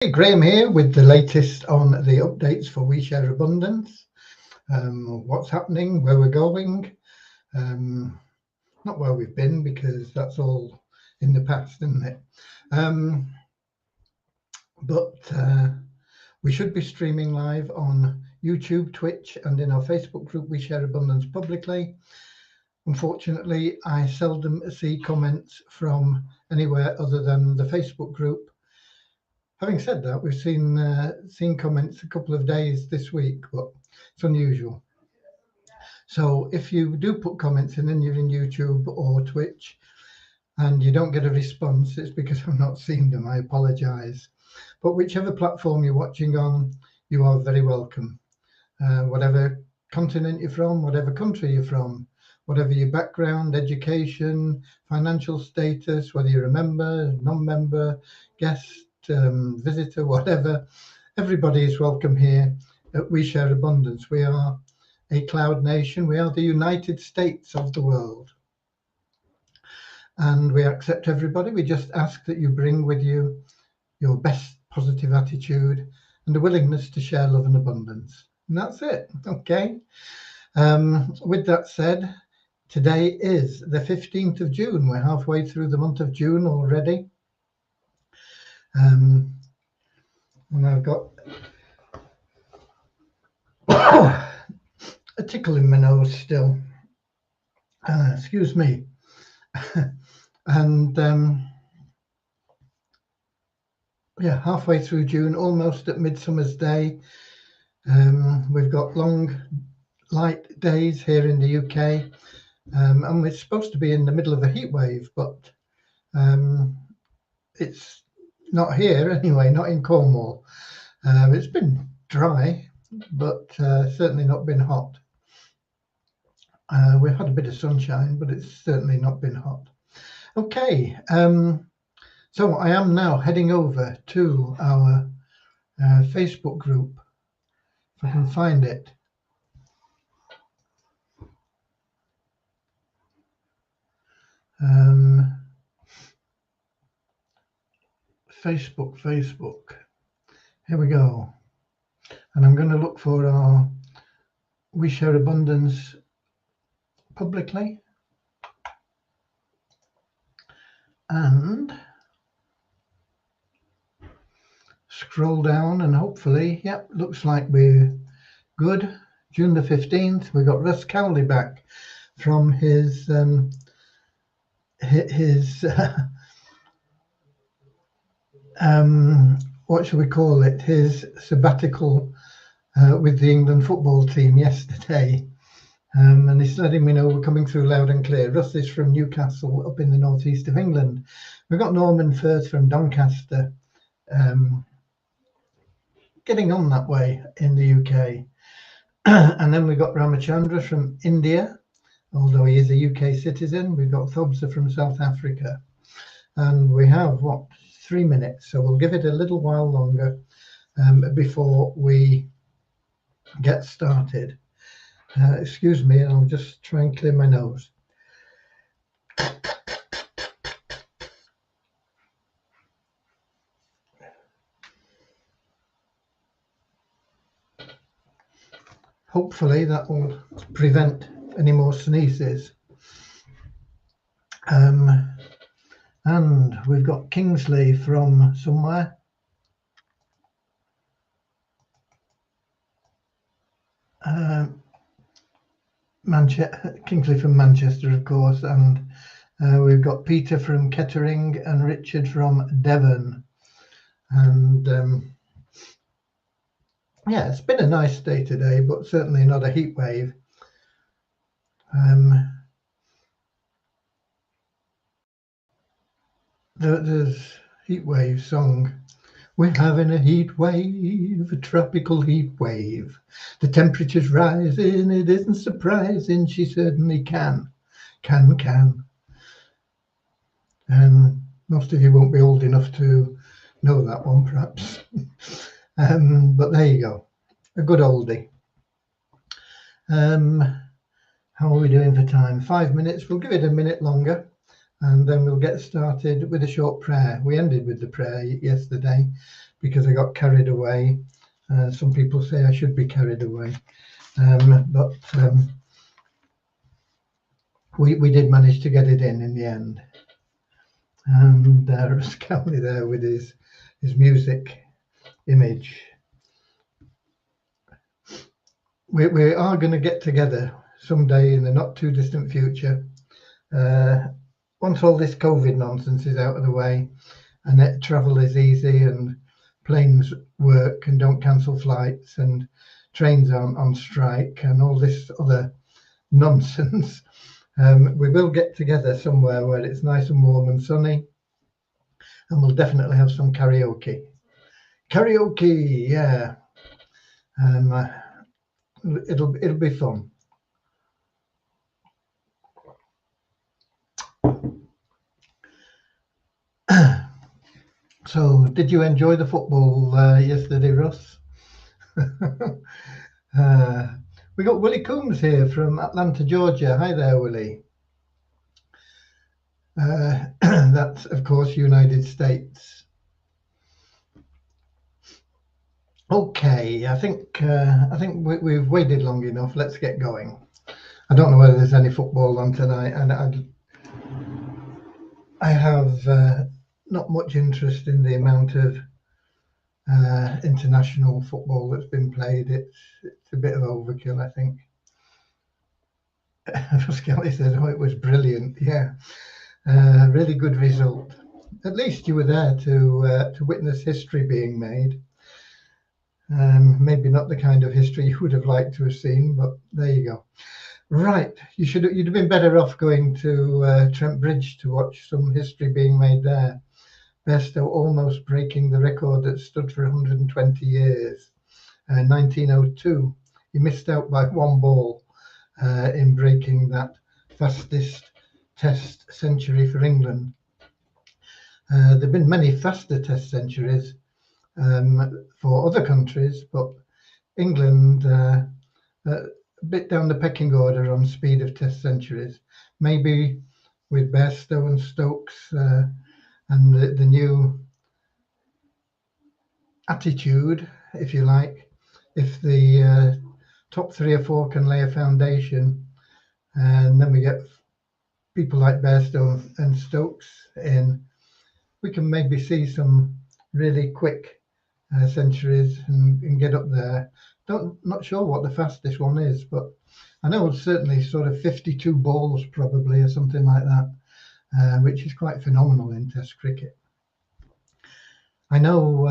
Hey, Graham here with the latest on the updates for We Share Abundance. What's happening, where we're going, not where we've been, because that's all in the past, isn't it? But we should be streaming live on YouTube, Twitch, and in our Facebook group, We Share Abundance publicly. Unfortunately, I seldom see comments from anywhere other than the Facebook group. Having said that, we've seen comments a couple of days this week, but it's unusual. So if you do put comments in and you're in YouTube or Twitch and you don't get a response, it's because I've not seen them. I apologize. But whichever platform you're watching on, you are very welcome. Whatever continent you're from, whatever country you're from, whatever your background, education, financial status, whether you're a member, non-member, guest, visitor, whatever, everybody is welcome here at We Share Abundance. We are a cloud nation. We are the United States of the world. And we accept everybody. We just ask that you bring with you your best positive attitude and a willingness to share love and abundance. And that's it, okay? With that said, today is the 15th of June. We're halfway through the month of June already. And I've got a tickle in my nose still. Excuse me. And yeah, halfway through June, almost at Midsummer's Day. We've got long, light days here in the UK. And we're supposed to be in the middle of a heat wave, but it's not here anyway, not in Cornwall. It's been dry, but certainly not been hot. We've had a bit of sunshine, but it's certainly not been hot. Okay, so I am now heading over to our Facebook group, if I can find it. Facebook. Here we go. And I'm going to look for our We Share Abundance publicly. And scroll down and hopefully, yep, looks like we're good. June the 15th, we got Russ Cowley back from his what shall we call it, his sabbatical with the England football team yesterday. And he's letting me know we're coming through loud and clear. Russ is from Newcastle up in the northeast of England. We've got Norman Firth from Doncaster, getting on that way in the UK. And then we've got Ramachandra from India, although he is a UK citizen. We've got Thobsa from South Africa. And we have, 3 minutes. So we'll give it a little while longer before we get started. Excuse me, and I'll just try and clear my nose. Hopefully that will prevent any more sneezes. And we've got Kingsley from somewhere. Kingsley from Manchester, of course, and we've got Peter from Kettering and Richard from Devon. And yeah, it's been a nice day today, but certainly not a heat wave. There's heat wave song. We're having a heat wave, a tropical heat wave. The temperature's rising, it isn't surprising, she certainly can. Most of you won't be old enough to know that one, perhaps. But there you go, a good oldie. How are we doing for time? 5 minutes, we'll give it a minute longer. And then we'll get started with a short prayer. We ended with the prayer yesterday, because I got carried away. Some people say I should be carried away, but we did manage to get it in the end. And there's Kelly there with his music image. We are going to get together someday in the not too distant future. Once all this COVID nonsense is out of the way and travel is easy and planes work and don't cancel flights and trains aren't on strike and all this other nonsense, we will get together somewhere where it's nice and warm and sunny, and we'll definitely have some karaoke. Karaoke, yeah. It'll be fun. So, did you enjoy the football yesterday, Russ? We got Willie Coombs here from Atlanta, Georgia. Hi there, Willie. That's, of course, United States. Okay, I think we've waited long enough. Let's get going. I don't know whether there's any football on tonight, and I have not much interest in the amount of international football that's been played. It's a bit of overkill, I think. Skelly said, "Oh, it was brilliant." Yeah, really good result. At least you were there to witness history being made. Maybe not the kind of history you would have liked to have seen, but there you go. Right, you'd have been better off going to Trent Bridge to watch some history being made there. Bairstow almost breaking the record that stood for 120 years. 1902, he missed out by one ball in breaking that fastest Test century for England. There have been many faster Test centuries for other countries, but England a bit down the pecking order on speed of Test centuries. Maybe with Bairstow and Stokes and the new attitude, if you like, if the top 3 or 4 can lay a foundation, and then we get people like Bairstow and Stokes in, we can maybe see some really quick centuries and get up there. Not sure what the fastest one is, but I know it's certainly sort of 52 balls probably, or something like that, which is quite phenomenal in Test cricket. I know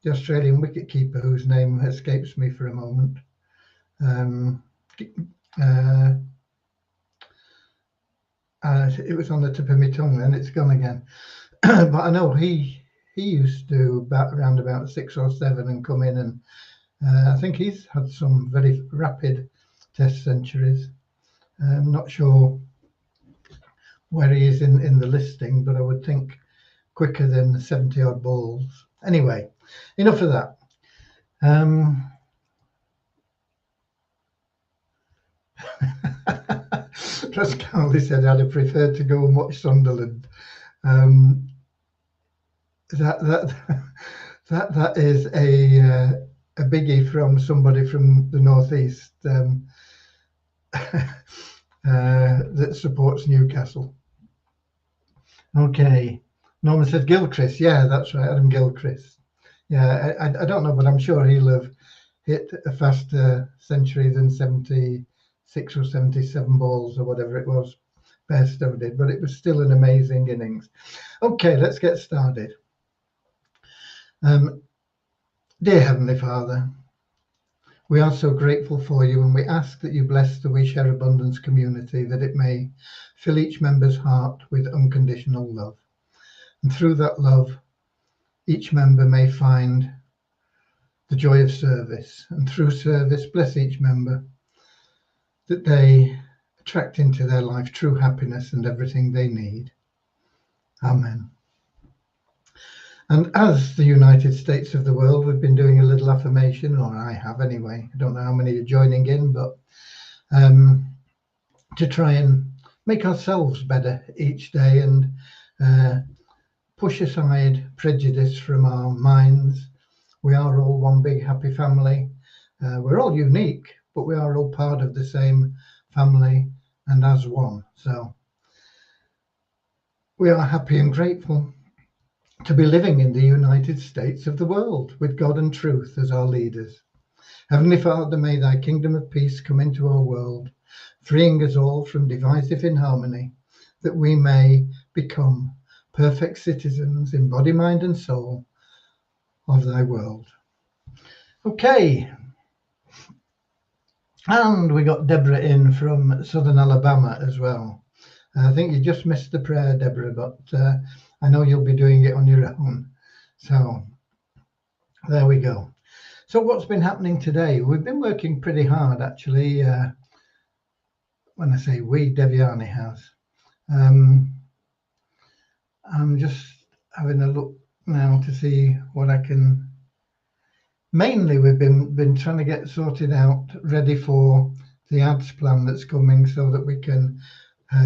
the Australian wicketkeeper, whose name escapes me for a moment, it was on the tip of my tongue and it's gone again. But I know he used to bat around about 6 or 7 and come in, and I think he's had some very rapid Test centuries. I'm not sure where he is in the listing, but I would think quicker than 70 odd balls. Anyway, enough of that. Pascal said I'd have preferred to go and watch Sunderland. That is a biggie from somebody from the northeast that supports Newcastle. Okay, Norman said Gilchrist. Yeah, that's right, Adam Gilchrist. Yeah, I don't know, but I'm sure he'll have hit a faster century than 76 or 77 balls or whatever it was Bairstow did, but it was still an amazing innings. Okay, let's get started. Dear Heavenly Father, we are so grateful for you, and we ask that you bless the We Share Abundance community, that it may fill each member's heart with unconditional love. And through that love, each member may find the joy of service. And through service, bless each member, that they attract into their life true happiness and everything they need. Amen. And as the United States of the world, we've been doing a little affirmation, or I have anyway. I don't know how many are joining in, but to try and make ourselves better each day and push aside prejudice from our minds. We are all one big happy family. We're all unique, but we are all part of the same family and as one. So we are happy and grateful to be living in the United States of the world with God and truth as our leaders. Heavenly Father, may thy kingdom of peace come into our world, freeing us all from divisive inharmony, that we may become perfect citizens in body, mind and soul of thy world. Okay. And we got Deborah in from Southern Alabama as well. I think you just missed the prayer, Deborah, but I know you'll be doing it on your own. So there we go. So what's been happening today? We've been working pretty hard, actually. When I say we, Deviani has. I'm just having a look now to see what I can. Mainly, we've been trying to get sorted out, ready for the ads plan that's coming, so that we can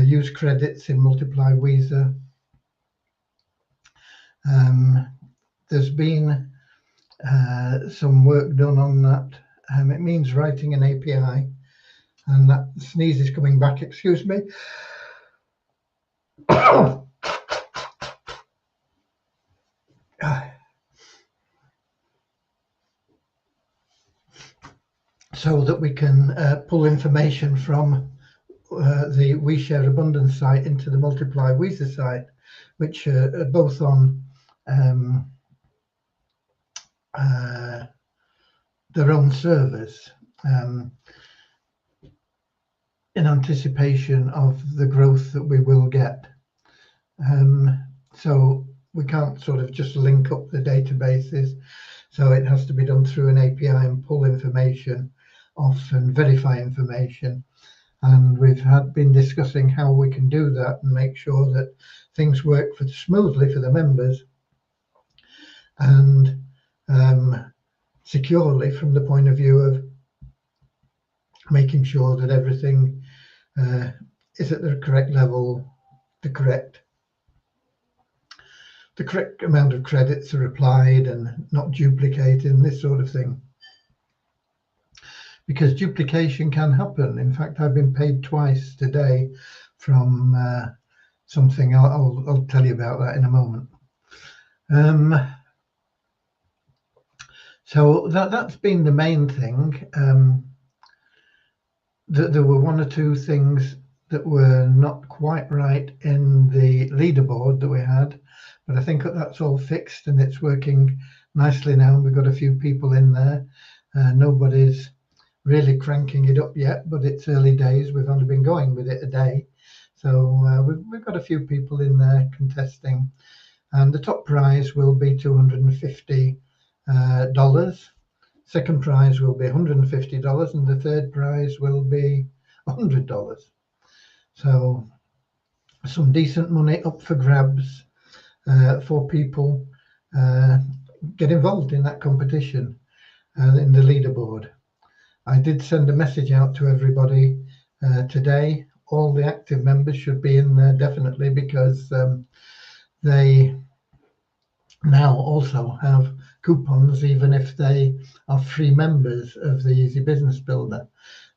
use credits in Multiply Weezer. There's been some work done on that. It means writing an API, and that sneeze is coming back. Excuse me. So that we can pull information from the We Share Abundance site into the Multiply Weezer site, which are both on their own servers, in anticipation of the growth that we will get. So we can't sort of just link up the databases, so it has to be done through an API and pull information off and verify information. And we've been discussing how we can do that and make sure that things work smoothly for the members and securely from the point of view of making sure that everything is at the correct level, the correct amount of credits are applied and not duplicated and this sort of thing. Because duplication can happen. In fact, I've been paid twice today from something. I'll tell you about that in a moment. So that's been the main thing. There were one or two things that were not quite right in the leaderboard that we had, but I think that's all fixed and it's working nicely now. We've got a few people in there. Nobody's really cranking it up yet, but it's early days. We've only been going with it a day, so we've got a few people in there contesting, and the top prize will be $250. Second prize will be $150, and the third prize will be $100. So some decent money up for grabs for people. Get involved in that competition in the leaderboard. I did send a message out to everybody today. All the active members should be in there definitely, because they now also have coupons even if they are free members of the Easy Business Builder.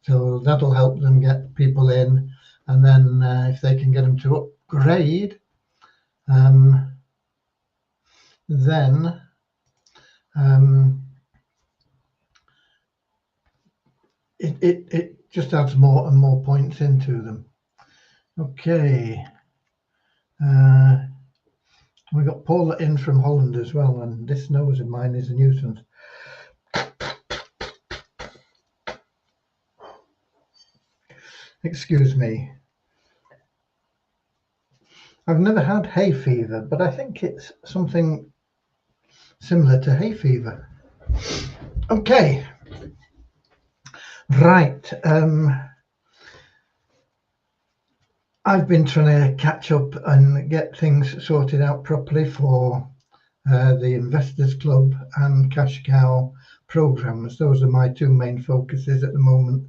So that'll help them get people in, and then if they can get them to upgrade, then it just adds more and more points into them. Okay. We got Paula in from Holland as well, and this nose of mine is a nuisance. Excuse me. I've never had hay fever, but I think it's something similar to hay fever. Okay. Right. I've been trying to catch up and get things sorted out properly for the Investors Club and Cash Cow programs. Those are my two main focuses at the moment.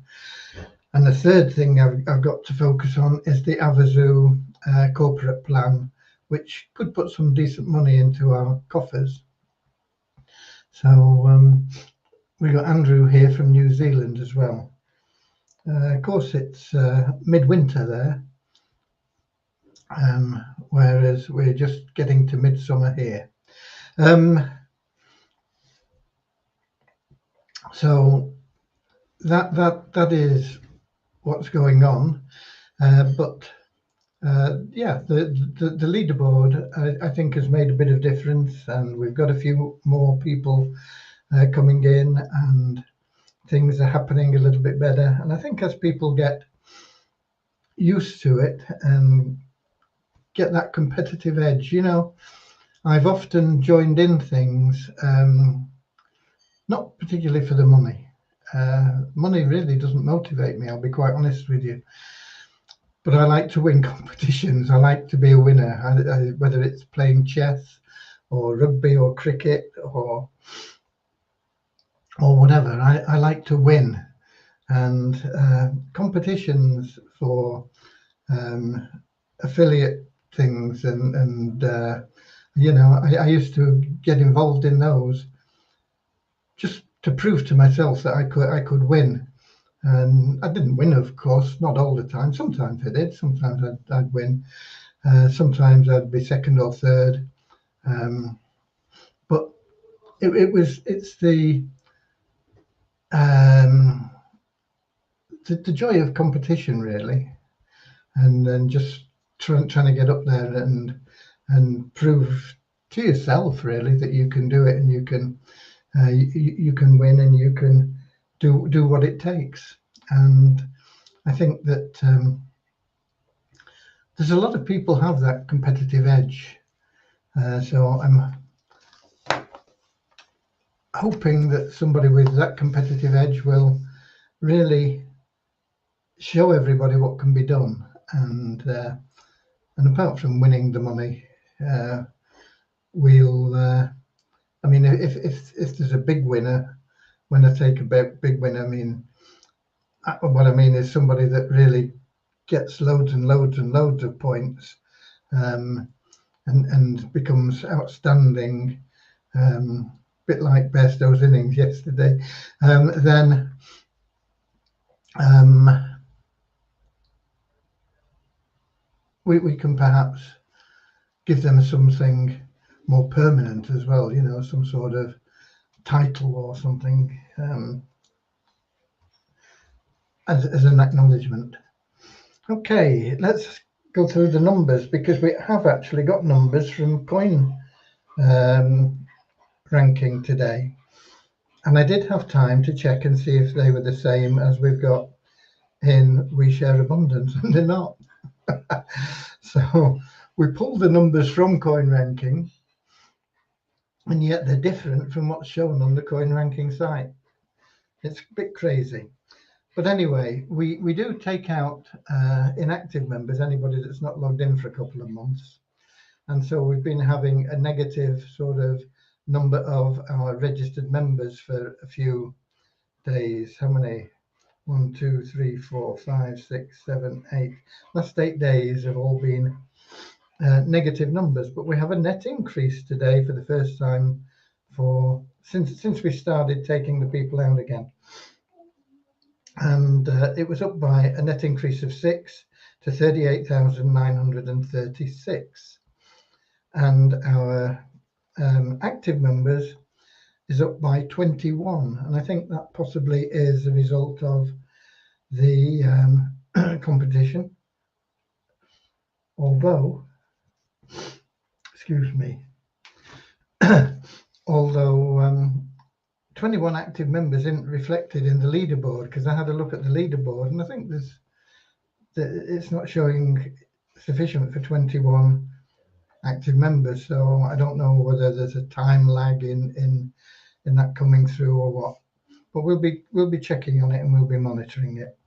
And the third thing I've got to focus on is the Avazu corporate plan, which could put some decent money into our coffers. So we got Andrew here from New Zealand as well. Of course, it's midwinter there, whereas we're just getting to midsummer here. So that is what's going on. But yeah, the leaderboard I think has made a bit of difference, and we've got a few more people coming in, and things are happening a little bit better. And I think as people get used to it and get that competitive edge, I've often joined in things, not particularly for the money. Money really doesn't motivate me, I'll be quite honest with you. But I like to win competitions. I like to be a winner, whether it's playing chess or rugby or cricket or whatever. I like to win. And competitions for affiliate things and I used to get involved in those just to prove to myself that I could win. And I didn't win, of course, not all the time. Sometimes I did. Sometimes I'd win. Sometimes I'd be second or third. But it's the joy of competition, really, and then just trying to get up there and prove to yourself, really, that you can do it, and you can win, and you can do what it takes. And I think that there's a lot of people have that competitive edge. So I'm hoping that somebody with that competitive edge will really show everybody what can be done. And apart from winning the money, we'll. I mean, if there's a big winner, when I take a big winner, I mean, what I mean is somebody that really gets loads and loads and loads of points, and becomes outstanding, bit like Bairstow's innings yesterday, then we can perhaps give them something more permanent as well, some sort of title or something, as an acknowledgement. Okay, let's go through the numbers, because we have actually got numbers from coin ranking today, and I did have time to check and see if they were the same as we've got in We Share Abundance, and they're not. So we pulled the numbers from coin ranking, and yet they're different from what's shown on the coin ranking site. It's a bit crazy. But anyway, we do take out inactive members, anybody that's not logged in for a couple of months. And so we've been having a negative sort of number of our registered members for a few days. How many? 1, 2, 3, 4, 5, 6, 7, 8. Last 8 days have all been negative numbers. But we have a net increase today for the first time since we started taking the people out again. And it was up by a net increase of 6 to 38,936. And our active members is up by 21. And I think that possibly is a result of the competition. Although, excuse me, although 21 active members isn't reflected in the leaderboard, because I had a look at the leaderboard, and I think it's not showing sufficient for 21 active members. So I don't know whether there's a time lag in that coming through or what. But we'll be checking on it, and we'll be monitoring it,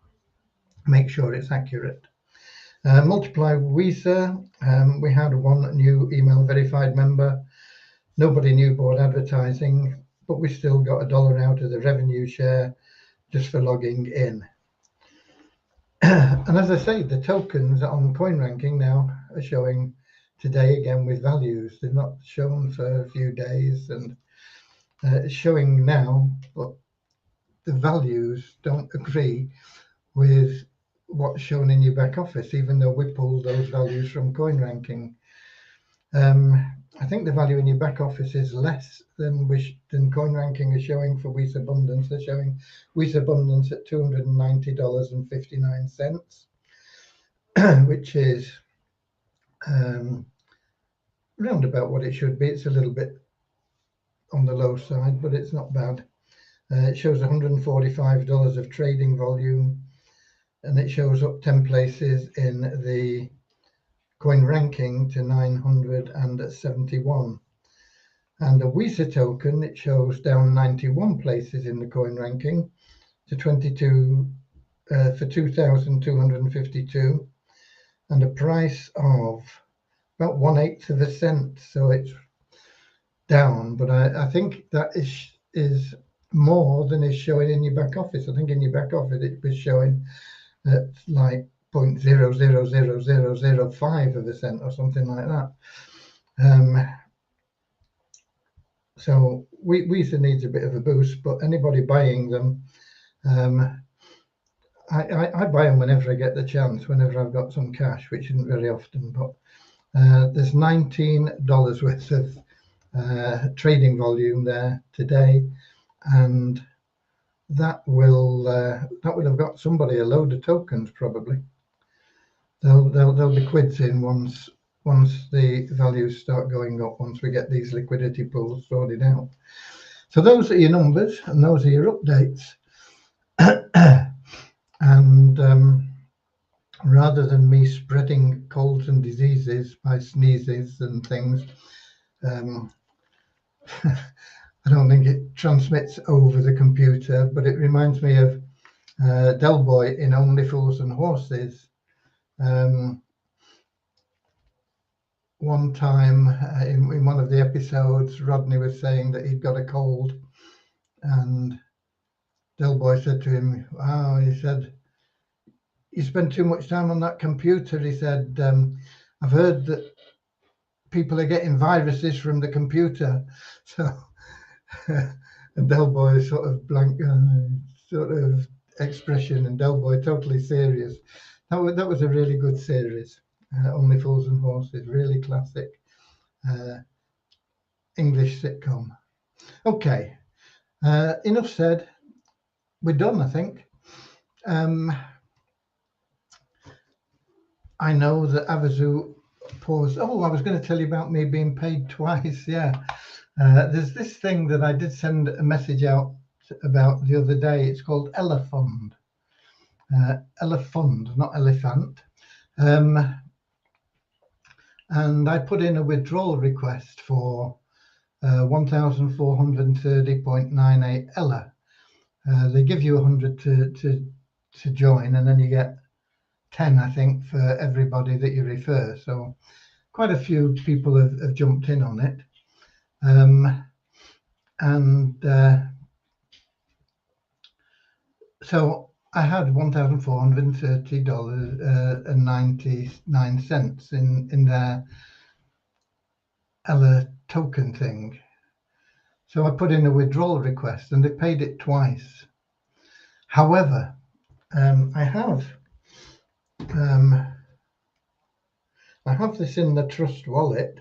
make sure it's accurate. Multiply Visa, we had one new email verified member. Nobody knew board advertising, but we still got $1 out of the revenue share just for logging in. And as I say, the tokens on coin ranking now are showing today again with values. They're not shown for a few days, and it's showing now, but the values don't agree with what's shown in your back office, even though we pulled those values from coin ranking. I think the value in your back office is less than coin ranking is showing for Wheat Abundance. They're showing Wheat Abundance at $290.59, which is round about what it should be. It's a little bit on the low side, but it's not bad. It shows $145 of trading volume, and it shows up 10 places in the coin ranking to 971. And the Visa token, it shows down 91 places in the coin ranking to 22 for 2,252, and a price of about 1/8 of a cent. So it's down, but I think that is more than is showing in your back office. I think in your back office it was showing at like 0.000005 of a cent or something like that. So Visa needs a bit of a boost, but anybody buying them, I buy them whenever I get the chance, whenever I've got some cash, which isn't very often. But there's $19 worth of trading volume there today, and that will have got somebody a load of tokens probably. There'll be quids in once the values start going up, once we get these liquidity pools sorted out. So those are your numbers, and those are your updates. And rather than me spreading colds and diseases by sneezes and things, I don't think it transmits over the computer, but it reminds me of Del Boy in Only Fools and Horses. One time in one of the episodes, Rodney was saying that he'd got a cold, and Del Boy said to him, "Wow," he said, "you spend too much time on that computer." He said, "I've heard that people are getting viruses from the computer." So, and Del Boy sort of blank, sort of expression, and Del Boy totally serious. That was a really good series. Only Fools and Horses, really classic English sitcom. Okay, enough said. We're done, I think. I know that Avazu paused. Oh, I was going to tell you about me being paid twice. Yeah, there's this thing that I did send a message out about the other day. It's called Elefund. Elefund, not elephant. And I put in a withdrawal request for 1,430.98 Ella. They give you 100 to join, and then you get 10, I think, for everybody that you refer. So quite a few people have jumped in on it. So I had $1,430.99 in their Ella token thing. So I put in a withdrawal request, and they paid it twice. However, I have this in the Trust wallet,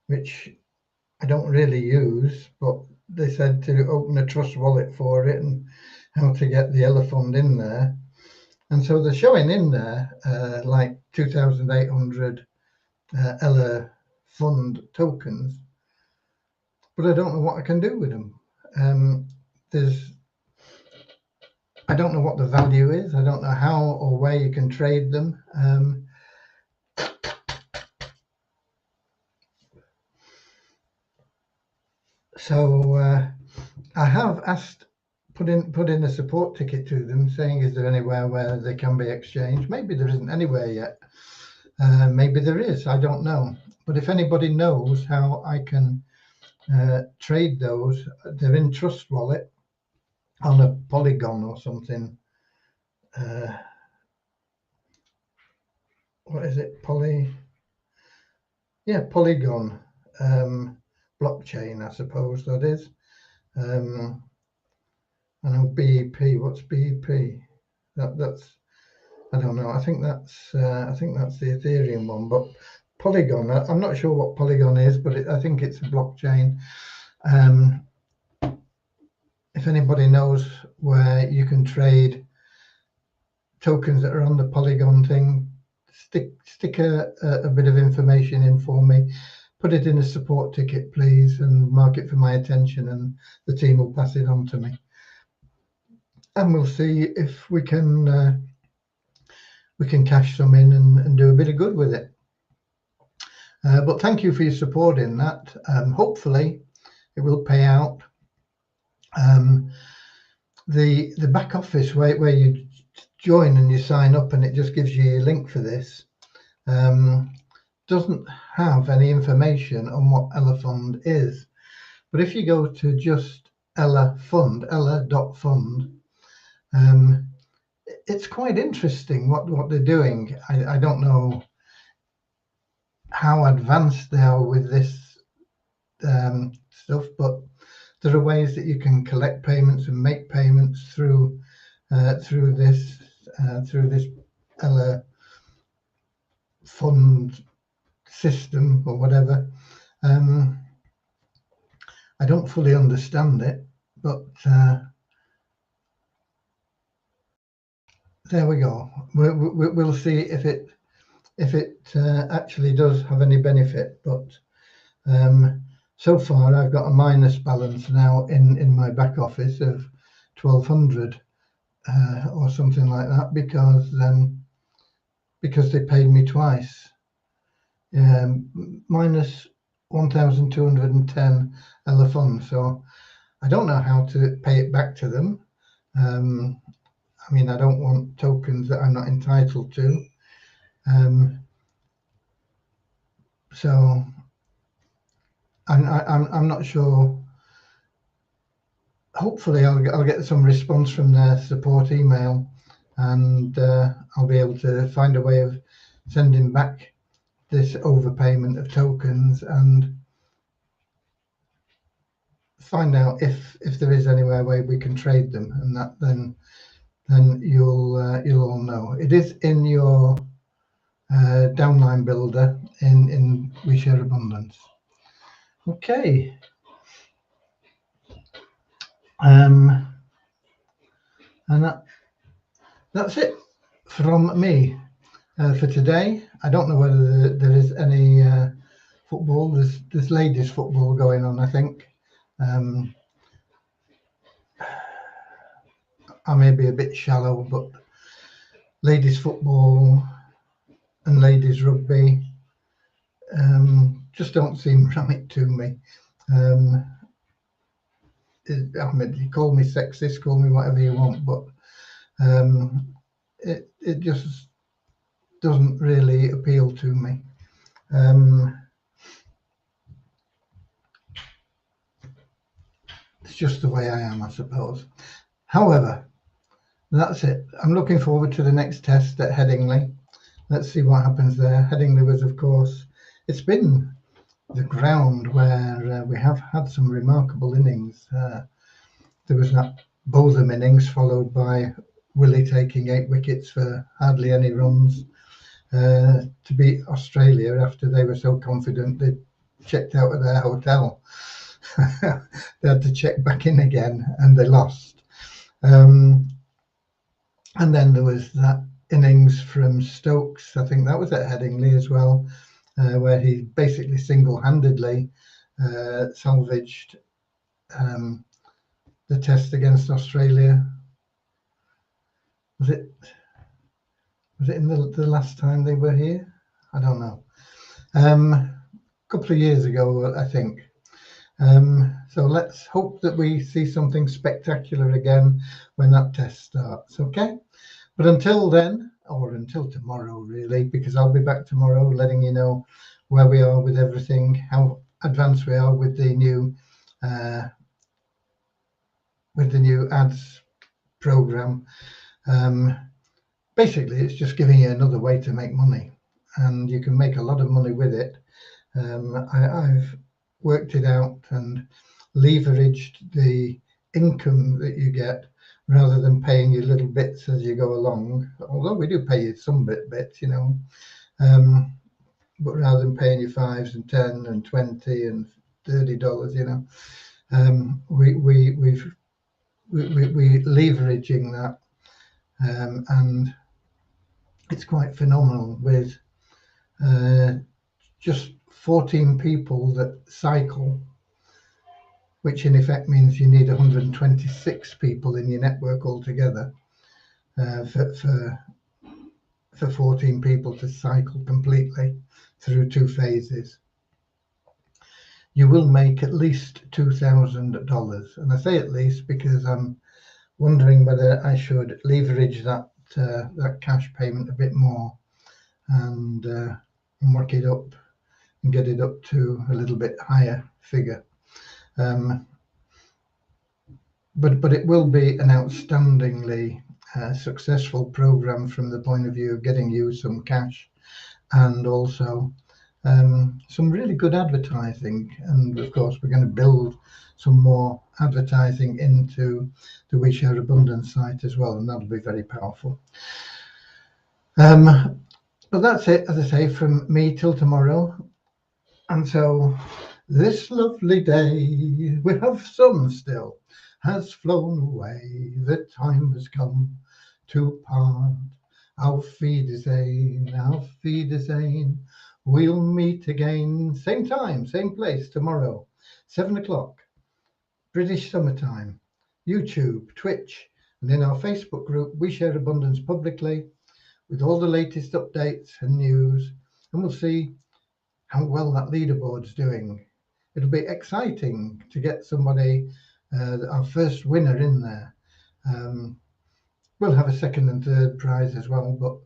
which I don't really use, but they said to open a Trust wallet for it and how to get the Elefund in there. And so they're showing in there like 2,800 Elefund tokens, but I don't know what I can do with them. I don't know what the value is. I don't know how or where you can trade them. So I have asked, put in a support ticket to them, saying, is there anywhere where they can be exchanged? Maybe there isn't anywhere yet. Maybe there is. I don't know. But if anybody knows how I can trade those, they're in Trust Wallet on a Polygon or something. What is it? yeah, Polygon blockchain, I suppose that is. I know BEP. What's BEP? That's I don't know. I think that's the Ethereum one. But Polygon, I'm not sure what Polygon is, but I think it's a blockchain. If anybody knows where you can trade tokens that are on the Polygon thing, stick a bit of information in for me. Put it in a support ticket, please, and mark it for my attention, and the team will pass it on to me. And we'll see if we can cash some in and do a bit of good with it. But thank you for your support in that. Hopefully it will pay out. The back office where you join and you sign up and it just gives you a link for this doesn't have any information on what Ella Fund is. But if you go to just ella.fund, it's quite interesting what they're doing. I don't know how advanced they are with this stuff, but there are ways that you can collect payments and make payments through this Ella Fund system or whatever. I don't fully understand it, but there we go. We'll see if it actually does have any benefit. But so far, I've got a minus balance now in my back office of 1,200 or something like that, because they paid me twice. Minus 1,210 Ella Fund. So I don't know how to pay it back to them. I mean, I don't want tokens that I'm not entitled to. So I'm not sure. Hopefully I'll get some response from their support email, and I'll be able to find a way of sending back this overpayment of tokens and find out if there is anywhere where we can trade them, and that then you'll all know. It is in your downline builder in We Share Abundance. Okay. And that's it from me for today. I don't know whether there is any football. There's ladies football going on, I think. I may be a bit shallow, but ladies football and ladies rugby just don't seem right to me. I mean, you call me sexist, call me whatever you want, but it just doesn't really appeal to me. It's just the way I am, I suppose. However, that's it. I'm looking forward to the next test at Headingley. Let's see what happens there. Headingley was, of course, it's been the ground where we have had some remarkable innings. There was that Botham innings followed by Willie taking 8 wickets for hardly any runs to beat Australia after they were so confident they checked out of their hotel. They had to check back in again and they lost. And then there was that innings from Stokes. I think that was at Headingley as well, where he basically single-handedly salvaged the test against Australia. Was it in the last time they were here? I don't know. A couple of years ago, I think. So let's hope that we see something spectacular again when that test starts, okay? But until then, or until tomorrow really, because I'll be back tomorrow letting you know where we are with everything, how advanced we are with the new ads program. Basically, it's just giving you another way to make money, and you can make a lot of money with it. I've worked it out and leveraged the income that you get rather than paying you little bits as you go along. Although we do pay you some bits, but rather than paying you $5 and $10 and $20 and $30, we're leveraging that, and it's quite phenomenal with just 14 people that cycle, which in effect means you need 126 people in your network altogether for 14 people to cycle completely through 2 phases. You will make at least $2,000, and I say at least because I'm wondering whether I should leverage that cash payment a bit more and work it up and get it up to a little bit higher figure. But it will be an outstandingly successful program from the point of view of getting you some cash and also some really good advertising. And of course, we're going to build some more advertising into the We Share Abundance site as well, and that'll be very powerful. But that's it, as I say, from me till tomorrow. And so this lovely day, we have sun still, has flown away. The time has come to part. Auf Wiedersehen, auf Wiedersehen. We'll meet again, same time, same place tomorrow, 7 o'clock, British summertime, YouTube, Twitch, and in our Facebook group, We Share Abundance Publicly, with all the latest updates and news, and we'll see how well that leaderboard's doing. It'll be exciting to get somebody, our first winner in there. We'll have a second and third prize as well, but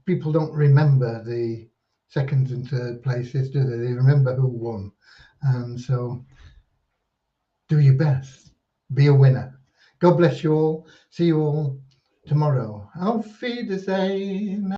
people don't remember the second and third places, do they? They remember who won. And so do your best. Be a winner. God bless you all. See you all tomorrow. Auf Wiedersehen.